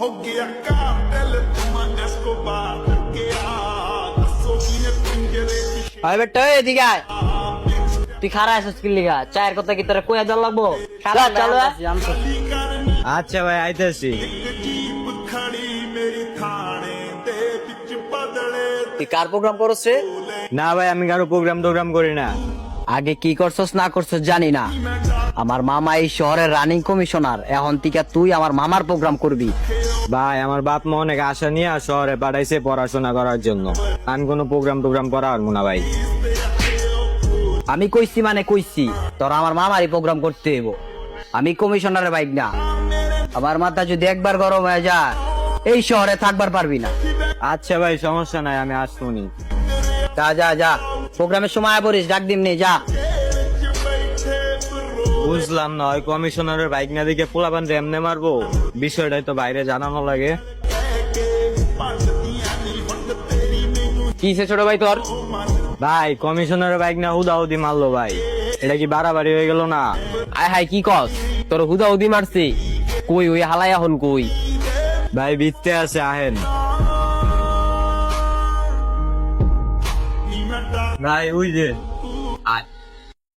हो गया कार्टेल तुम एस्कोबार के सोचिए पिंजरे की আয় বেটা এদিকে আয় তুই খারা আছিস কি লিগা চায়ের কথা কি তোরা কইয়া দেওয়া লাগবো চলো আচ্ছা ভাই আইতেছি। जीप खड़ी मेरी थाने दे बिच बदले তুই কার প্রোগ্রাম করছ রে না ভাই আমি কারো প্রোগ্রাম করি না। আগে কি করছস না করছস জানি না আমার মামা এই শহরের রানিং কমিশনার এখন থেকে তুই আমার মামার প্রোগ্রাম করবি ভাই আমার বাপ মা অনেক আশা নিয়ে শহরে পাঠাইছে পড়াশোনা করার জন্য, আমি কোনো প্রোগ্রাম করা পারবো না ভাই। আমি কইছি মানে কইছি তোরা আমার মামারই প্রোগ্রাম করতে হইব, আমি কমিশনারের বাইক না। আমার মাথা যদি একবার গরম হয়ে যায় এই শহরে থাকবার পারবি না। আচ্ছা ভাই সমস্যা নাই, আমি আসবনি। যা যা যা প্রোগ্রামের সময় আয় পড়িস, ডাক দিমনি যা। বুঝলাম না, ওই কমিশনারের বাইক না দেখে পোলাপান এমনে মারবো, বিষয়টাই তো বাইরে জানানো লাগে। কিসে ছোট ভাই তোর? ভাই কমিশনারের বাইক না হুদাহুদি মারলো ভাই, এটা কি বাড়াবাড়ি হয়ে গেল না? আয় হাই কি কস, তোর হুদা হুদি মারছি? কই ওই হালাই এখন কই? ভাই বিত্তে আছে আহেন। ভাই ওই যে